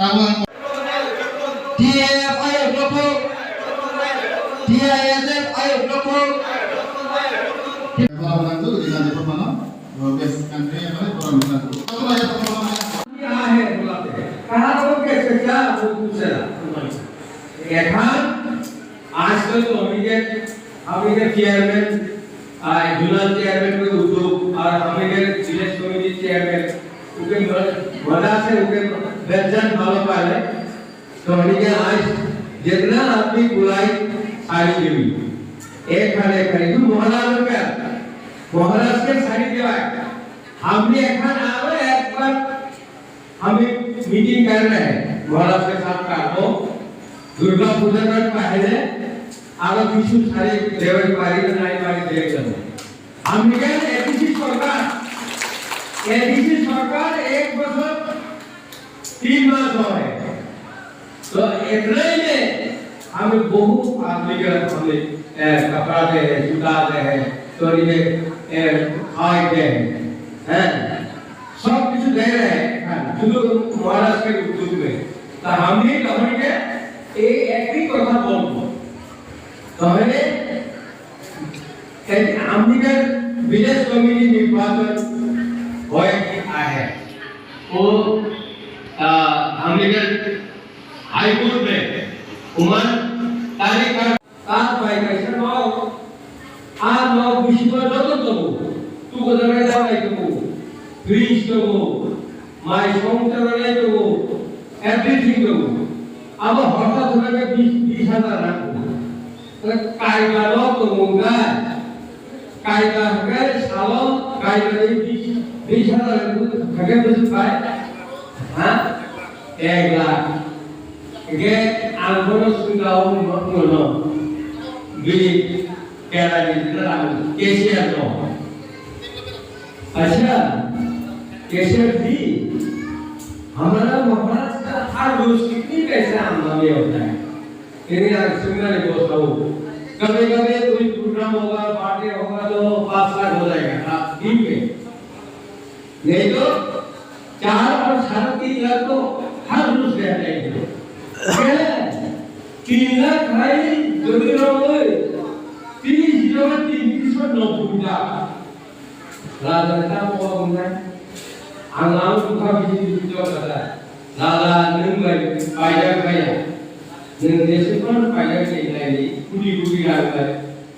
TAF ayo kelompok, TISF ayo kelompok. Kalau bantu di pertama, biasa country yang lain orang bantu. Satu aja pertama. क्या है बोलते हैं कहा लोग कैसे क्या वो पूछे এখন आजकल तो हमी के चेयरमैन जुनल चेयरमैन के उद्योग और हमी के विलेज कमिटी चेयरमैन उनके वजह से उनके वेतन भाव पाले तो हमी के आज जितना आदमी बुलाई सारी देवी एक खड़े तो मोहल्ला में क्या मोहल्ला के सारी देवा हमने এখন आवे एक बार हम मीटिंग कर रहे हैं मोहल्ला के साथ का तो दुर्गा पूजा का पहले आगे किसी सारे देवर पारी का नाई पारी देख लेंगे हमने क्या एडीसी सरकार एक बरस 3 मास हो है तो इतने में हमें बहुत आदमी का हमने कपड़ा दे जूता दे तो ये खाए दे हैं सब कुछ दे रहे हैं जो महाराष्ट्र के उद्योग में तो हमने कहा कि एक ही কথা বলবো তাহলে এই আমাদের विलेज कमिटी निर्वाचन होए आहे वो আমাদের हाईकोर्ट में उमर तारीख का पाई कैसे नो आ नो विषय যত দেবো तू কোথায় যাবে দেবো ফ্রিজ দেবো মাই সংসারে দেবো এভরিথিং দেবো अब हঠাৎ করে 20,000 রাখবো তাহলে কায়দা তো মুঙ্গা কায়দা হবে সালো কায়দা 20,000 থাকে বেশি পায় হ্যাঁ 1 লাখ গে আন্দোলন সুবিধাও মনো বি কেরা দিরা কেসিআর নো अच्छा केसर भी हमारा महाराष्ट्र का हर रोज कितनी पैसे आमदनी होता है इन्हें आज सिंगल दोस्त हो कभी-कभी कोई प्रोग्राम होगा पार्टी होगा तो 5 लाख हो जाएगा दिन में नहीं तो 4 और 3.5 लाख तो हर रोज रहते हैं 3 लाख भाई जल्दी रहो 30,390 राजा mau ngomongnya alam buka biji itu kata lala nenggai payah kaya nenggai sepon payah kaya ini kudi raga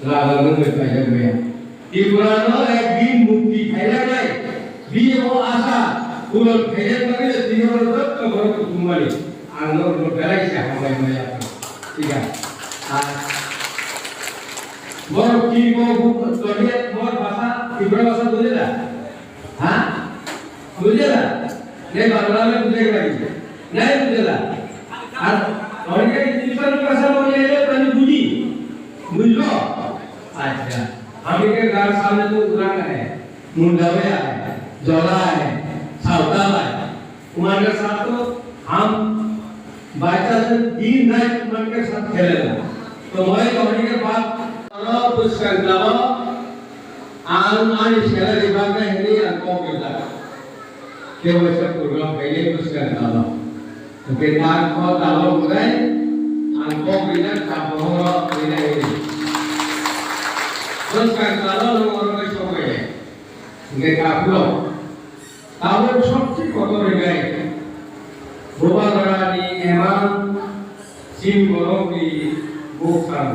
lala nenggai payah kaya di Purano ek bin mukti kaya kaya bin mau asa pulau kaya kaya di orang tu kebaru kembali angor bergerak siapa maya tiga Bor ki mo tohiet bor bahasa Ibra bahasa बुझेला हां बुझेला नहीं बांग्ला में बुझेगा नहीं बुझेला और के English भाषा बोले ले तनी बुझी बुझलो अच्छा हम के गांव सामने तो उरांग है मुंडावया है जोला है सावता है उमारे साथ तो हम बच्चा से दिन रात मन के साथ खेलेला तो मैं कहने के बाद पुरस्कार दिलावा आणि शहर विभाग में हिंदी अंकों के लगा के वैसे प्रोग्राम पहले पुरस्कार दिलावा तो के नाम को दालो बुदाई अंकों के लगा काबोरा पहले पुरस्कार दिलावा लोगों को शो गए के काबलो तावर सबसे कतो रह गए बोबा गरानी एमान सिम गोरों की बुकसान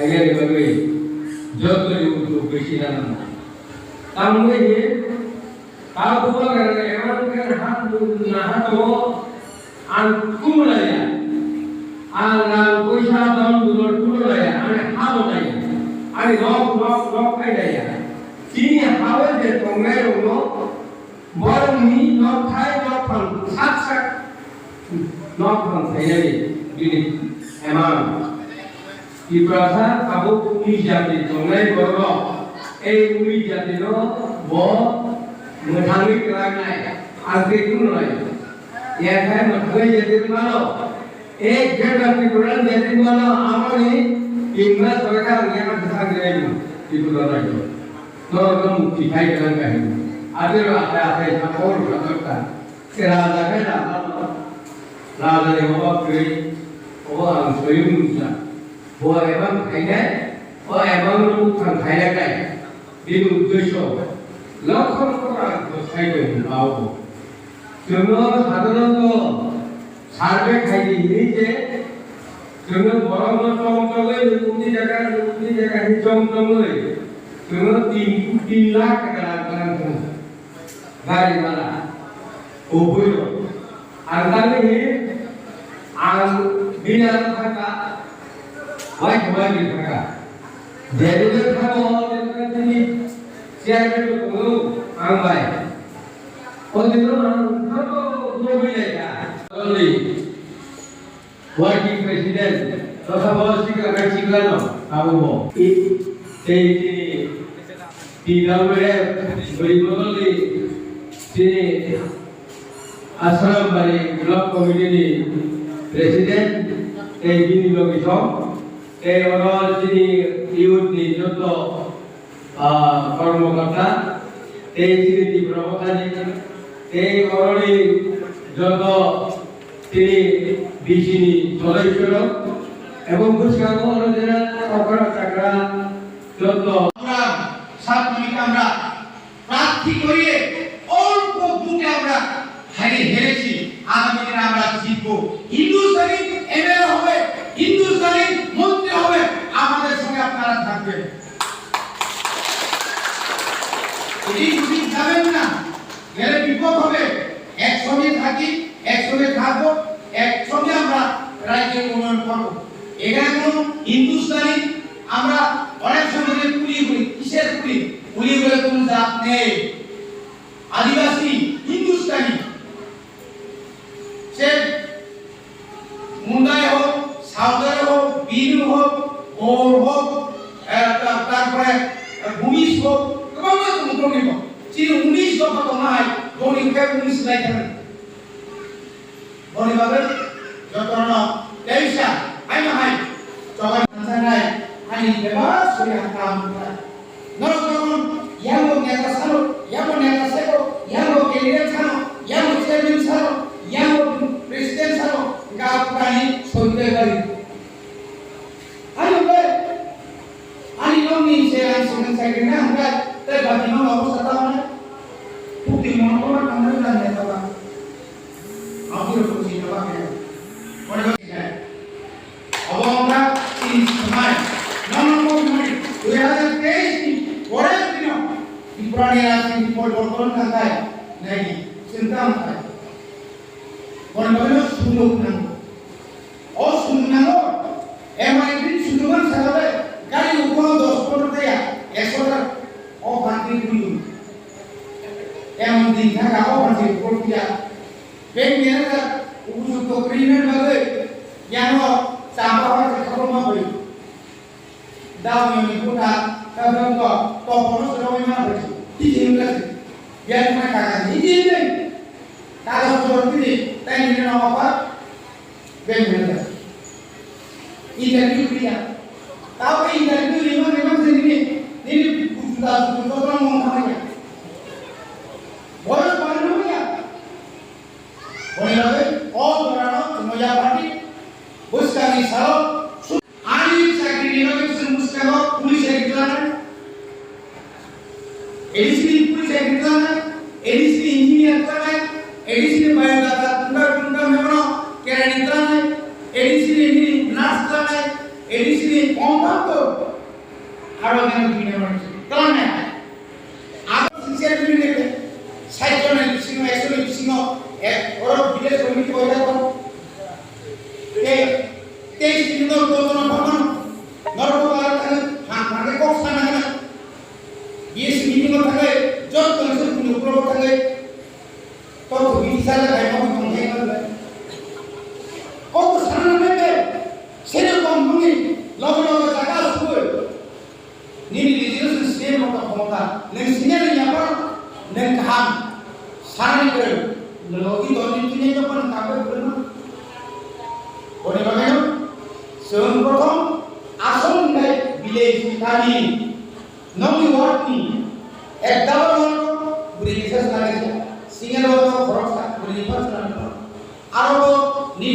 agar dibangun jauh lebih untuk bersinar. Tamu ini, kalau bukan kerana emang kan hat tu antum laya, anak kuisa dalam dulu laya, anak hawa laya, anak lok laya. Sini hawa je tongai uno, baru ni lok thai lok pang sak lok pang thai ni emang. Ibrahasa kamu umi jati tongai borok, umi jati lo bo menhangi kerangai, agak tu nolai. Ya kan menhangi jati malo, jada api Quran jati malo amani Ingles mereka yang besar gaya itu nolai. Nolai mukti hai kerangai. Ada yang ada yang orang berkata, kerana ada राजानि माबा गै अबा आं सोयो मुसा बा एबां खायनाय बा एबां थां खायनाय बेनि उद्देश्य लक्षण करा साइडों आओ जोङो साधारनत सार्वे खायदिनि जे जोङो बर'नो टंटङै उननि जायगा हिजंजङै जोङो 3 लाख गारां गारि भारा उबैयो आंगानि आं बिना थाखा वाइट थाखा जेरैनो थाङो जोंनि चेयारमेन को आं बाय अदिनो आं थाङो लुबैलाया ओरै वर्किं प्रेसिडेंट तथा बसिका सिग्लानो आबो Tidaknya berikutnya sini asal dari blok komite ini presiden gini logisnya orang sini youth ni contoh kormokata sini di provokasi orang ni contoh sini di sini solusi এবং বুঝকাগো অনুযায়ী অপরাধ চাকরা যত আমরা সাতমিকে আমরা প্রার্থী করিয়ে অল্প ভোটে আমরা হেরেছি আগামী দিনে আমরা জিতবো হিন্দুস্তানি এমএলএ হবে হিন্দুস্তানি মন্ত্রী হবে আমাদের সঙ্গে আপনারা থাকবেন এই যদি যাবেন না গেলে বিপদ হবে একসঙ্গে থাকি একসঙ্গে থাকবো একসঙ্গে আমরা রাজ্যের উন্নয়ন করবো এখানে কোনো হিন্দুস্তানি আমরা অনেক সময় পুলি বলি কিসের পুলি বলে কোনো জাত নেই আদিবাসী হিন্দুস্তানি সে মুন্ডাই হোক সাউদার হোক বিনু হোক গৌর হোক তারপরে ভূমিজ হোক গোবাং মুদ্রণী হোক যিনি 19 দফা তো নাই গণিতকে 19 লাই করেন গণিতভাবে যতন তেইশা Hai mahai, coba sanai, hari bebas sudah kamu. Nonton, yang mau nyata sano, yang mau nyata seko, yang mau kelihat sano, yang mau chairman sano, yang mau presiden sano, nggak berani soal kali. Ayo ber, ani nomi saya langsung saya kena enggak, terbagi mana aku setahun. Bukti mana orang kamu dan nyata bang. Aku udah kursi bang ya. আমরা এই সময় নমস্কার 2023 পরের দিন ত্রিপুরার রাজনীতি পরিবর্তন থাকায় নাই চিন্তা হয় বর্তমানে সুযোগ না ও সুযোগ না এমআইটি সুযোগ ছাড়াবে গাড়ি উপর 10 কোটি টাকা 100 টাকা ও বাকি দিন এমন দিন থাকা ও বাকি কোটি টাকা ব্যাংক ম্যানেজার উপযুক্ত ক্রিমিনাল ভাবে যেন Sampah ke rumah beli. Daun yang diputar, kadang kok topon sudah memang beli. Izin lagi. Biar mereka kasih izin deh. Kalau seperti ini, tanya dia nama apa? Bagaimana? Interview dia. Tahu interview memang sendiri. Ini sudah orang mau kemana? Boleh mana ya? Boleh lagi? Oh, orang semua parti. Buskani salo, ani sakri renovation buskano, police ekilana, edisi police ekilana, edisi engineer ekilana, edisi biodata tunda memano, kerana ekilana, edisi engineer nurse ekilana, edisi kontakto, aro kena bina mana, ekilana. Apa sisian bina ekilana, saikona bisino, eksono bisino, orang village community boleh apa? Teis indor dono paman norbo arkan hangke kok sana na yes meeting thale jot konse puno pro thale to bisa la kai mo thai na ko sana na me sene kom bungi logo logo jaga sukul ni religious system mo ka khomta ne sine ni apa ne kham sana ni kare logi to ni tine to pan ka ko na Boleh bagaimana? Sebelum program asal dari village tadi, namun ward ni, ekdawar orang beri kisah lagi, single orang korupsi beri kisah lagi. Aro ni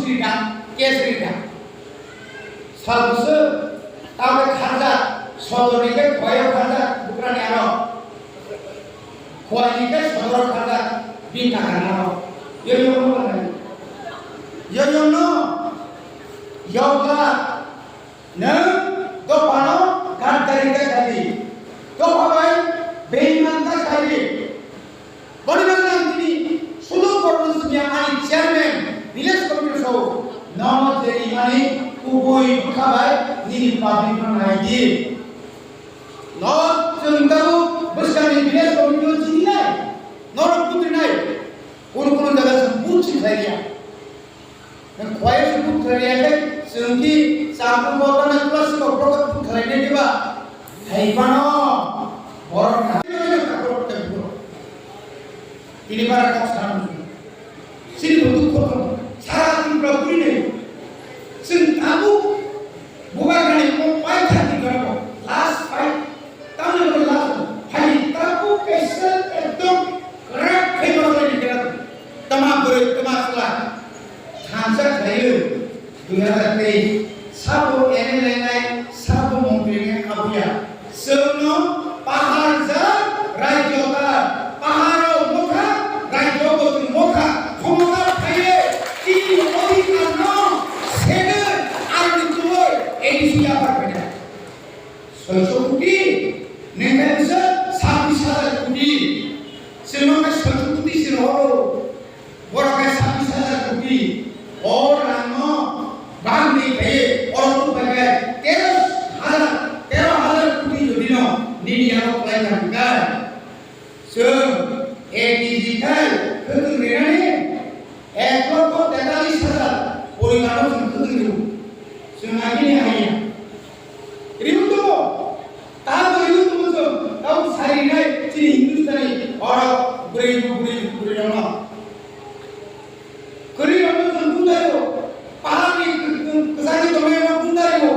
Srida, Kesrida. Salbuse, tahu kerja, soalnya ini kaya kerja bukan yang kaya ini soalnya kerja bintang yang yo no, yoga, ne, do pano, kan dari tadi, do apa? Beiman tak tadi. Bagaimana ini? Sudah korban semuanya ani chairman, village committee show. Nama jadi ani kubui kabai ni public lagi. Not sengkaru bersama village committee sini naik, norok putri naik. Kurang jaga sebut saya. Dan kuaya sebut saya kan sengki sampai bawa nak kelas kau program saya ni juga. Hai pano, orang ini para kawasan sini bentuk kota saat ini berapa ini sentabu bukan kali mau fight hati kerana last fight tahun yang last hari tabu kesel itu kerak kebar lagi kerana tamam selah hansa saya dengar tadi sabu ini lain sabu mungkin apa ya semua pahar zat rajota pahar Moka, Komoka, Kaye, ini Odi Karno, Seder, Arnitur, ini siapa benda? Suatu bukti, negara besar, sapi sadar bukti, semua suatu bukti sinohoro, orang sapi sadar bukti, orang no, bangni Kaye, orang tu bagai, terus hadar bukti jadi no, ni dia orang pelajar kan, digital Ketua Negara, ekor 43,000 porikanlah seperti itu. Semakin hanya. Itu tahu itu betul. Tahu sehari naik sini Hindustan orang beribu nama. Kiri orang sempurna itu, paham ni kesana tu memang sempurna itu.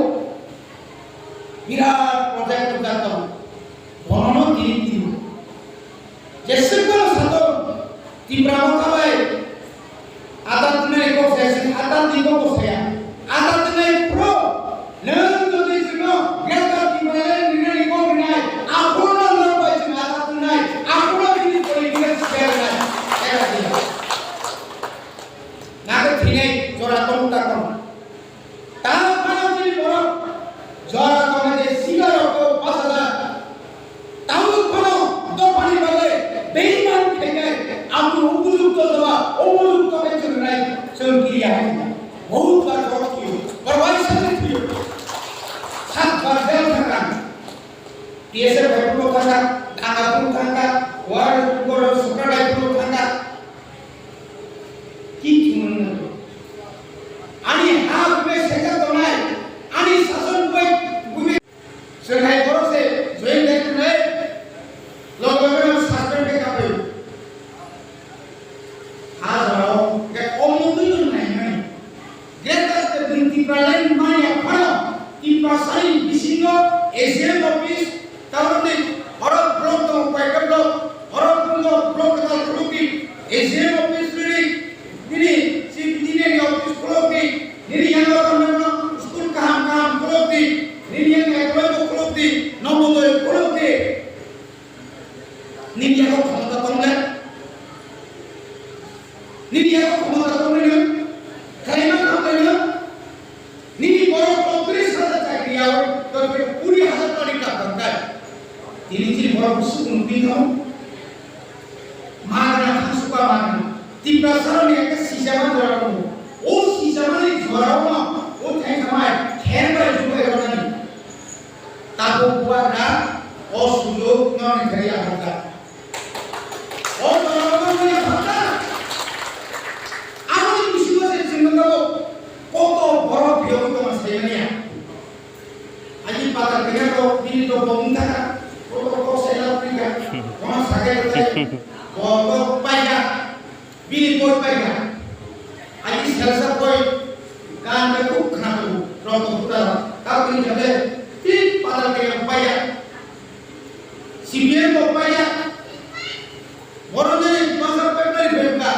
Virat projek tu datang, bono kiri. Jessica satu di Pramukabai, adat tunai kau saya, adat di kau saya, adat tunai pro, lalu tu di sana, kita di mana ni kau kenai, aku nak lepas itu adat tunai, aku nak ini politik sekarang, saya dia. Nak ini jorat kamu tak kamu, tahu mana jadi orang, jorat kamu jadi sigar atau pasal, tahu mana, tu pani balik. Beiman kaya, aku ubuduk itu naik sengkiri aja. बहुत बार जरूरत की, परवाही सकते थी। सात बार जल करना, TSR बैठो करना, नागापुर करना, वार सुपर बैठो करना, किचुन ना तो। आनी हाथ में सेकंड तो नहीं, आनी सासन पे बुमे सेनाई करो से जोइन देखते नहीं, लोगों में सासन पे कापे। हाँ जाओ, क्या ओमुदी तो नहीं है, गेटर के बिंती प्रलय माया पढ़ो, ती प्रसारी बिसिंगो, एशियन ऑफिस, तारुणी, औरत ब्लॉक तो पैकेट ब्लॉक, औरत ब्लॉक का ग्रुपी, एशियन ऑफिस री, निरी सीपीटी ने ऑफिस ग्रुपी, निरी यहाँ लोग हमने स्कूल काम ग्रुपी, निरी यहाँ एप्लॉय ग्रुपी, नौबोधय ग्रुपी, निरी यहाँ खमता कमले Nini aku kemana kau ni? Kalian kau ni? Nini baru kompres saja cakap dia, tapi puri hasil tadi tak bangkai. Ini baru busuk pinggau. Mana suka mana? Tiba sahaja ni agak siapa juara kamu? Oh siapa ni juara kamu? Oh thank you. Kemana juga orang ni? Tahu buat dah. Oh sudah nak kerja apa? Oh orang ni apa? Koto borok biar itu masih ni. Aji pada kerja tu ini tu pemuda, koto saya lakukan. Orang sakit tu, koto payah, bini koto payah. Aji selesa koto kan berku kena tu, koto putar. Kau ini jadi, ini pada kerja payah. Sibiar koto payah. Orang ni masa pergi berka.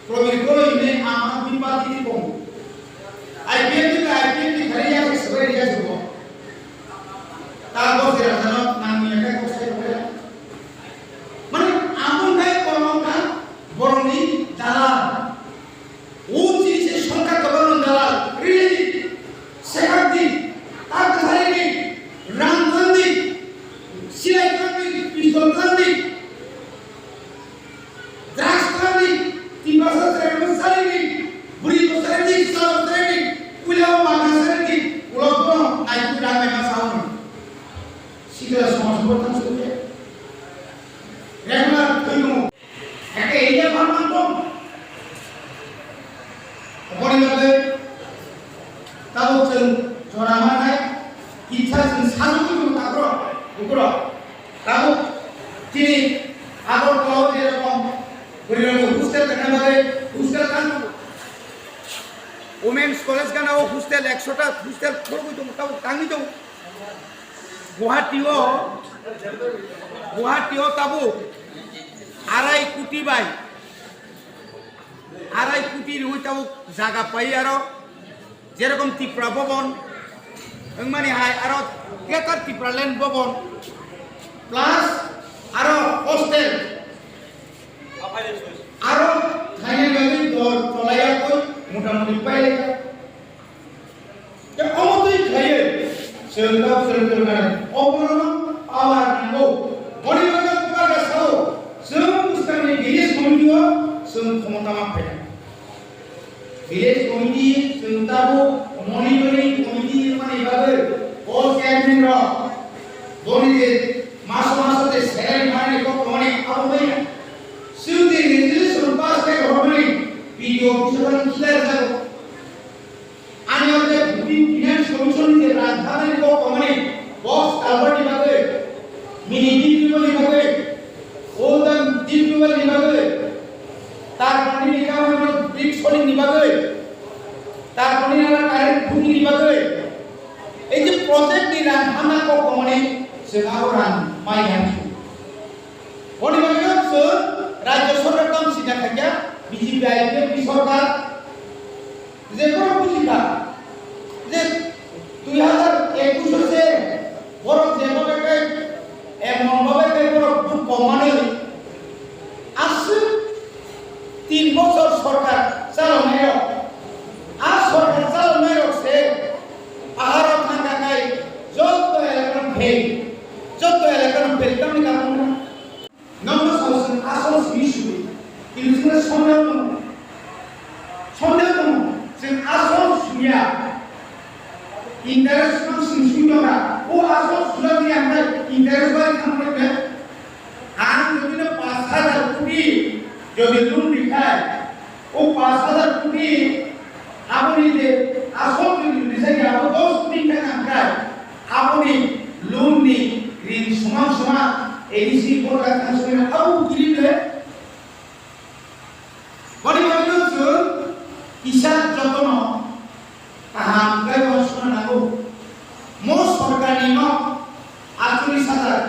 Program ini amat bimpa ini pun. Berilaku hostel dengan bagai hostel kan, women's college kan aku hostel 100টা hostel করব তো তাও টাঙ্গি তো গুয়াহাটিও তাবো 2.5 কোটি by 2.5 কোটির হইতাও জায়গা পাই আরো যেরকম ত্রিপুরা ভবন মানে হাই আরো কেতার ত্রিপুরা ল্যান্ড ভবন প্লাস আরো হোস্টেল আরো খাইয়ে গেলে দর চলাইয়া কই মোটামুটি পাইলে যে অমতই খাইয়ে সেলদাও সেলদাও না অপরণ আবার নাও বড়িবাগা কুকারা সাও जों बुस्थानि ভিলেজ কমিটিও जों ক্ষমতা মাপে ভিলেজ কমিটি जों তাবো মনিটরিং কমিটি মানে ভাবে অল চেয়ারম্যান র দনিতে মাসে স্যালারি মানে কো মানে আবই না সুদি রেজুলেশন পাস করে গভর্নমেন্ট পিডিও অফিসার কিলার যাবো আমি ওদের ভূমি ফিনান্স কমিশন যে রাজধানী কো মানে বক্স কালভার্ট বিভাগে মিনি ডিপিও বিভাগে ওলদান ডিপিও বিভাগে তার পানি নিকামের ব্রিক সলিং বিভাগে তার পানি আর কারেন্ট ভূমি বিভাগে এই যে প্রজেক্ট নি রাজধানী কো মানে সেনাওরান মাইয়ান বড়িবাগা রাজ্য সরকার কাম সিনা থাকিয়া বিজেপি আইপি সরকার যে কোনো বুঝিবা যে 2021 হচ্ছে বড় যেমন একটা এমন ভাবে বড় খুব কমানো আসছে 3 বছর সরকার চালানো আর সরকার চালানো সে আহার থাকা নাই যত এলাকার ফেল তেমনি কারণ নম্বর সাউসন আসল ইস্যু কিন্তু সন্দেহ जों आसल सुया इंटरेस्ट नाम सुनदोंना ओ आसल सुलानि आमफ्राय इंटरेस्ट बाय खालामनो आं जदिनो 5000 कोटी जदि लोन दिखाय ओ 5000 कोटी आपनि जे आसल दिखाय आबो 10 कोटी टाका आमफ्राय आपनि लोन नि ऋण समान एडिसि बरगा ट्रान्सफार आबो गिरिले बडिबायनो जों হিসাব যতন তাহাম গায় বসনা নাগো মো সরকারি ন 48000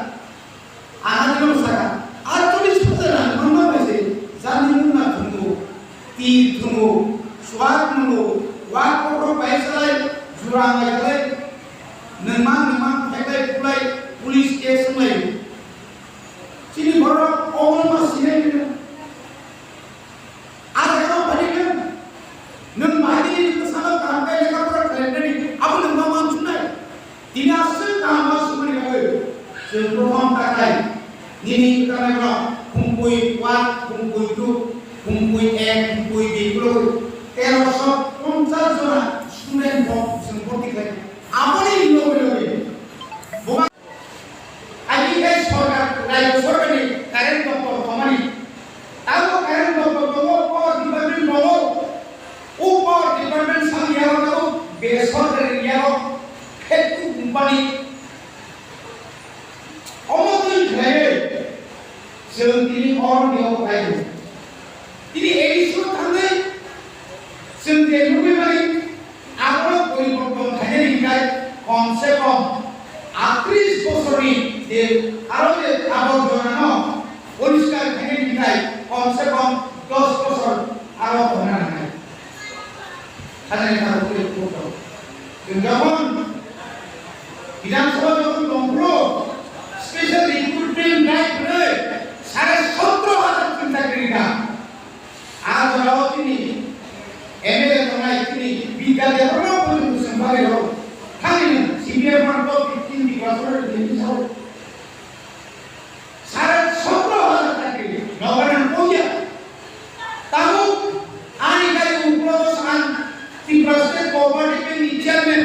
আনাদিনো সাকা 48000 নম্বর বেশি জানিনো না তুমি তীর তুমি সোয়াক মুলো ওয়া কোটো পয়সালাই জুরা মাইলাই নমান ফেকাই পুলাই পুলিশ কেস লাই চিনি বড় অমন মা সিনাই আর কেন বাড়ি नों माहिती सानो काम का लेखा पर कैलेंडर अब नों मा मानसुनाय दिनासो काम सुमनि गयो जों प्रथम थाखाय निनि कानायब्रा खुंपुइ 1 खुंपुइ 2 खुंपुइ 1 खुंपुइ 2 गुलो 1350 जना स्टुडेन्ट जों भर्ती खाय आबनि लगे बोमा आइके सरकार राय सरकारनि कारेन्ट दप्तर खामानि तागो कारेन्ट दप्तर दङो पावर डिपार्टमेन्ट दङो ऊपर डिपार्टमेंट सामियाव तो बेसरकारि याव खेतु कोम्पानी अमतै खाय जों दिनै हरनियाव फायो दिनै एडिसो थाङै जों जे लुबैबाय आगोलाव परिबर्तन खायनायनिफ्राय कमसे कम 38 बोसोरनि जे आरो जे आबर्जना परिष्कार खायनायनिफ्राय कमसे कम 10 बोसोर आरो होनांगोन खाने का कोई फोटो जब विधानसभा जब दंगलो स्पेशल रिक्रूटमेंट ड्राइव रे 17000 चिंता करेगा आज रावतीनी एमएलए बनाई थी बीका देवरो पुलिस संभाले हो खाली सीबीआई पर तो 15 दिवस दिन सब 17000 चाकरी नगरन कोया ताबो आनी गाय उपलब्ध सान Tiprasnya kooperatif ini chairman,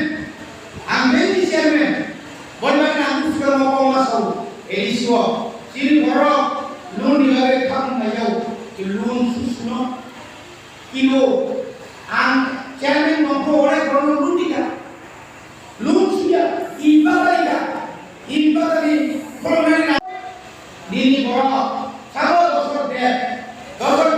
ambil di chairman, boleh nak usah mau masuk, ediswa, sini borok, loan dilakukan kamu bayar, loan susno, kilo, chairman mampu orang kalau loan tidak, loan sudah, ibadah ini, kalau mana, ini borok, kalau dosor dia, dosor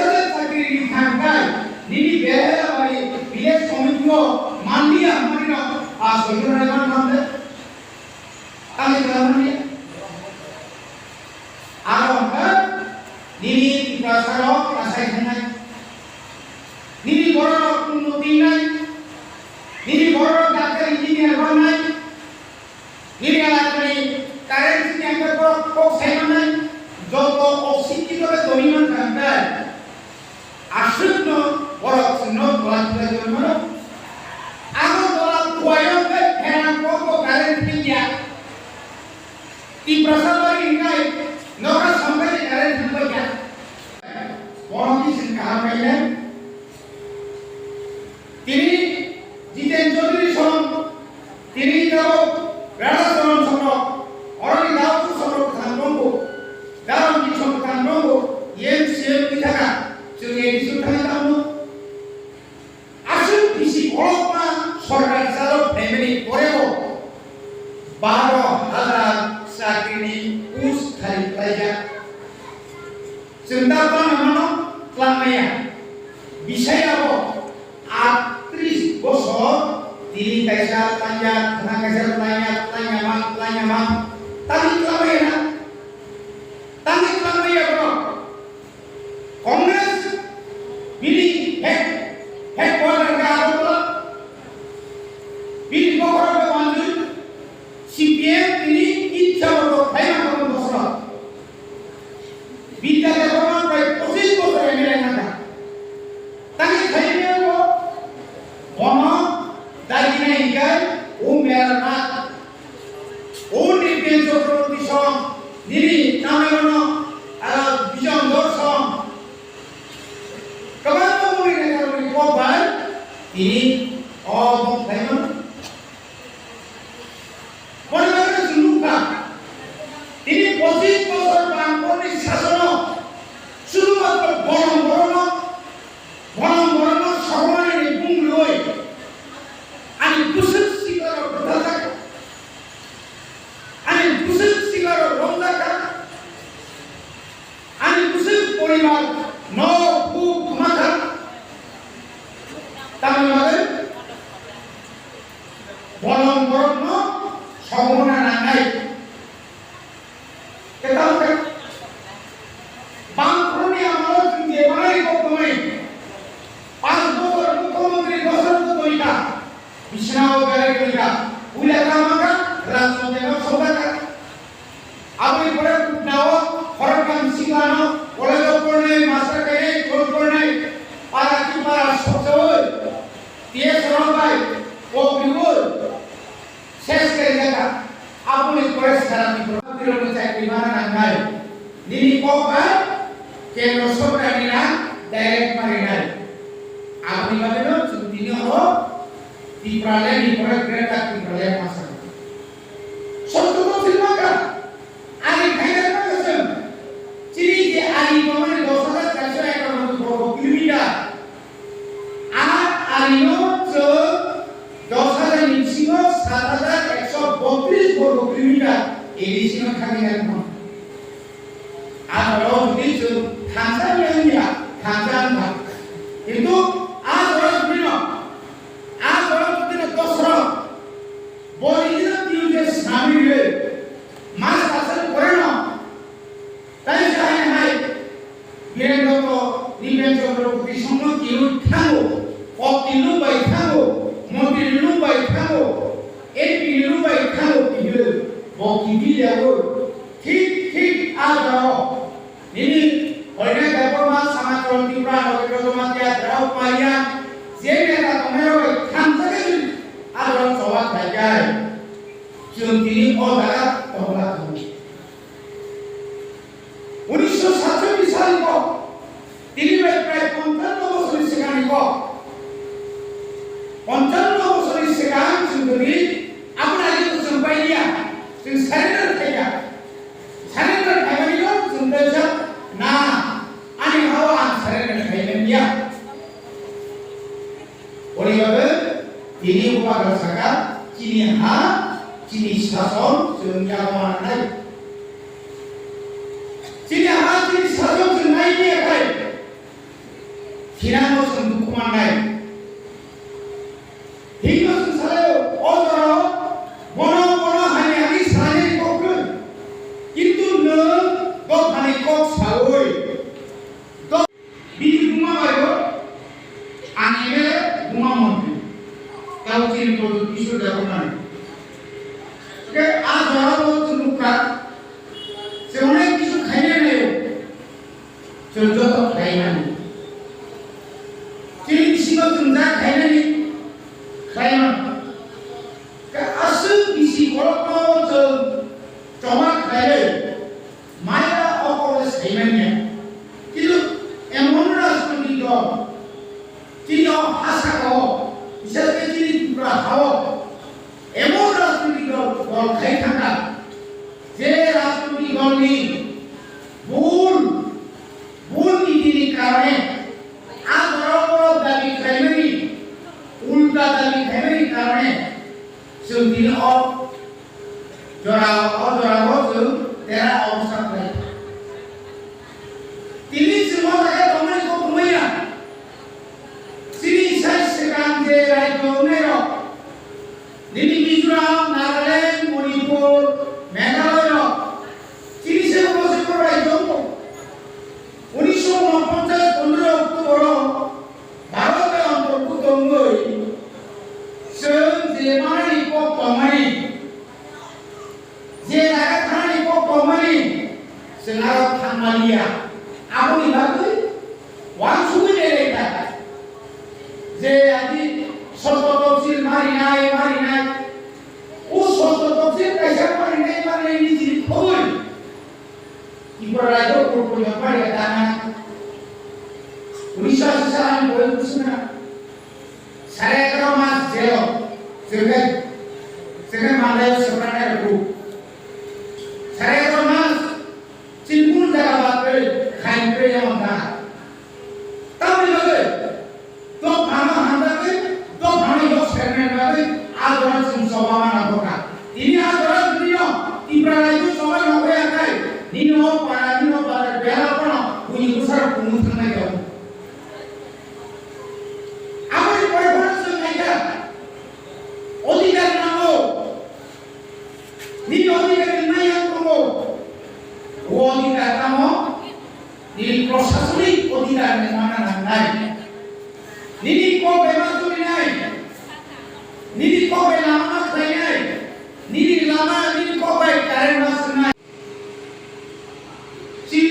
hasil sakit di tangkai, ini biaya bagi biaya komitmen mandia mana asal kita nak mana, kami berapa ni? Alam kan, ini perasaan asal dengan, ini borok penutingan, ini borok dokter engineer banai, ini alat ini currency yang berborok kok semanai. Joto oksiti itu dominan kantor. Asyikno orang senok orang tua mana? Aku orang kuayo ke heran koko karen pinja. Di prasaba ini nora sampai di karen pinja. Orang di sini kahar kaya. Tini Jiten Chaudhary som, tini tahu Rana Sorom somok. Orang di tahu tu somok tanggung. Dalam disebutkan nunggu, yang siap kita sungai disebutkan tamu. Asal isi kolomnya sorga salo family koreo, baru ada saat ini us kali pelajar. Sebentar mana kelamanya, bisa ya bo, aktris bosor, diri kaisar panjang, tengah kaisar tanya mang, tapi kelamanya. Tapi kalau ya bro, Kongres pilih headquarter ke apa? Pilih pokok ke Bandung, CPM ini icha untuk banyak orang besar. Bida ke orang baik posisi besar yang mereka. Tapi kayaknya bro, mana dari negara merah, di penjuru di sana. Diri namanya bijak dorsam. Kapan kamu ini kalau di kobar ini bagaimana? Mana seluka? Ini posisi besar bangkon di sasana. Seluka bolong sama ini bungloi. Ani pusat sigara berdatak. Ani pusat sigara rondakan. Ani pusat poribar no buk makan. Tahu mana? Bolong no semua naik. Kita kan bangkrut yang malu tinggi mana ikut kemarin. Pas dokter mukamenteri dosen tu kita. Bisnaw gara kita. Ulah kamakan langsung tengok sobat. Abang boleh nawa orang kan singano boleh dokternya master kaya dokternya para sosial dia seramai obligor ses kerja abang ini boleh sekarang tidak percaya di mana nangai ini kopa keno sobra nila direct marinai abang ini mana seperti ini di peralatan kereta di peralatan master suatu silakan ari kaya macam ciri dia ari mana dosa saja yang berapa kilometer ari no so dosa yang singo 7,132 berapa kilometer ini singo kami kan kalau itu kansan yang dia kansan itu orang bina dosa boleh dia sambil mas asal koreno tadi saya hai biar itu niben coba di semua kiru tanggo kopi lu baik tanggo mobil lu baik tanggo epi lu baik tanggo kiru boki dia lu tik ada ini oleh government sama kontribusi oleh government ya terlalu payah sehingga tak mengelola kantor itu ada orang soal bagai Junti obat kamu. 1947 kok. Ini baik 55 sekarang kok. 55 sekarang sendiri apa lagi tu sampai dia. Surrender kaya itu sudah nah ani hawa surrender kaya dia. Oleh itu ini upah rasakan kini Cini sason sehingga mana naik. Cini sason sehingga dia kai. Kirano senduk kumandai. Hingga selesai orang bono hari sahaja kokun. Itu ne kok hari kok sahoi. Kok biji bunga bayo, anime bunga mandi. Kau kiri produk isu dapat. Ke orang senduk kat. Sebenarnya isu kaya ni. Contoh kaya ni. Jadi bisiko tunda kaya ni. Kaya ke asal bisi kalau coba kaya maya apa sebenarnya itu emon ras tu itu tidak hasa kau bisa jadi pura kau emon ras tu itu kalau kaya tangkap je ras tu itu ni bun ini karena agak dari kaya ni ulta dari kaya ni karena sendiri Jorang tu tera awsak lagi. Ini semua saya domai ko kumaya. Sini saya sekarang jerai domero. Ini Mizoram, Nagaland, Manipur, Meghalaya. Sini saya masuk ke rai dombo. 1950 Oktober Bharat অন্তর্ভুক্ত হই যে মানে কমাই যে জায়গা Thani কমাই সেনারা থামালিয়া আপনি ভাবুন ওয়ান সুবিধে এটা যে আজি ষষ্ঠ তফসিল মারি নাই ও ষষ্ঠ তফসিল পয়সা মারি নাই মানে নিজে খবর কি করে রাখো পুরো পারে দানা 1980 সালে বই বুঝনা 11.5 মাস জেল সেখানে মামলায় সরকারের গ্রুপ 11.5 মাস চিনপুর জায়গা বাদ করে খাইন করে যেমন তা তাহলে হবে তো ভাঙা হান্দাকে তো ভাঙা ইয়স ফেরমেন্ট হবে আদরা সমামান আবকা তিনি আদরা দুনিয়া ইব্রাহিম সবাই হবে একাই নিনো পারা বেলা পড় উনি কুসার কুমু থানায় যাও অধিকার নামো নি অধিকার নাই করবো ও অধিকার নামো নি প্রশাসনিক অধিকার মানা নাই নিনি কো বেমা চুরি নাই নিনি কো বেলামা খাই নাই নিনি লামা নিনি কো বাই কারেন্ট বাস নাই সিং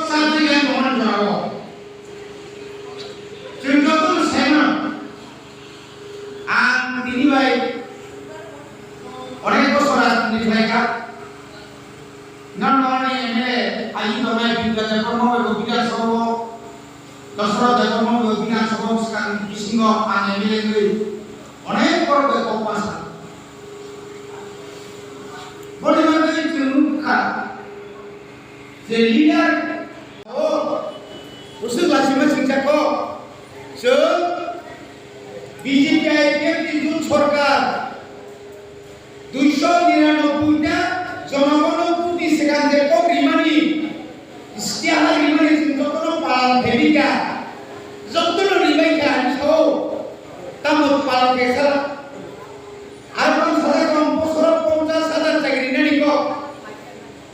সাবজেক্ট প্রমাণ যাও যতন সেনা তিনি ভাই অনেক বছর রাজনীতি ভাইকা নরমানে এমএলএ আই দমাই বিদ্যালয় কর্মবে বিধানসভা দশরা জন্ম বিধানসভা স্থান বিসিংহ আন এমএলএ গই অনেক করবে কপাস বলে মানে চুনুখা যে লিডার ও উসু লাসিমা সিংচাকো সো বিজেপি আইপিএফ তিন সরকার 299টা জনগণ প্রতি সেখান থেকে রিমানি ইস্তিহার রিমানি যতন পালন ভেবিকা যতন রিমাইকা সহ তামত পালন কেসা আর কোন সারা কম বছর 50,000 চাকরি নেনি কো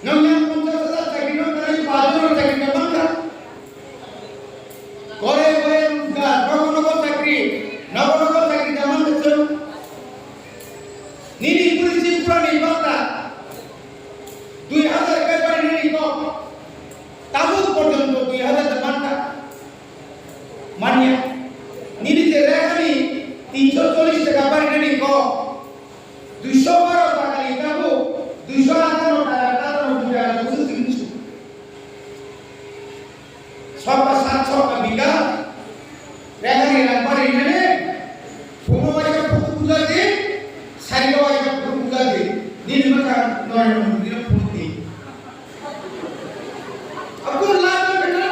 নঙ্গা 50,000 চাকরি নকরে 5 চাকরি নবঙ্কা করে করে নগর চাকরি নগর চাকরি যেমন হচ্ছে নিনি পুলিশি পুরা নির্বাচনা 2000 পেপারে নিনি কম তাবুত পর্যন্ত 2000 দেবানটা মানিয়া নিনিতে রেখানি 340 টাকা পারে নিনি কম 212 টাকা লিখাবো 258 টাকা টাকা বুঝতে দিনছু সবা 700 বিঘা রেখানি রাখবারে নিনে ফোনবাইকা ফুকুজা দে সাইবাইকা ফুকুজা দে নির্মাতা নরেন্দ্র মোদি ফুটি আব্দুল লাভ বেটা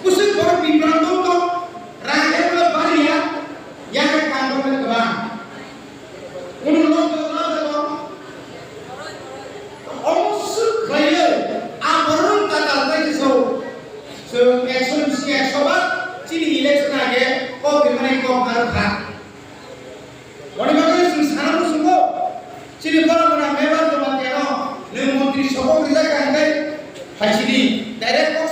উসে বড় বিভ্রান্ত তো রাখে বলে বাড়িয়া ইয়াকে কাণ্ড করে দেবা কোন লোক না দেব অবশ্য খাইলে আমরণ টাকা লাগাইছো সো 100 বার চিনি इलेक्शन आगे को बिमने को कर था बड़ी बात है सारा को सुनो सिर्फ बड़ा मेवा तो बात है ना ने मंत्री सबको रिजा का है हाइसिदी डायरेक्ट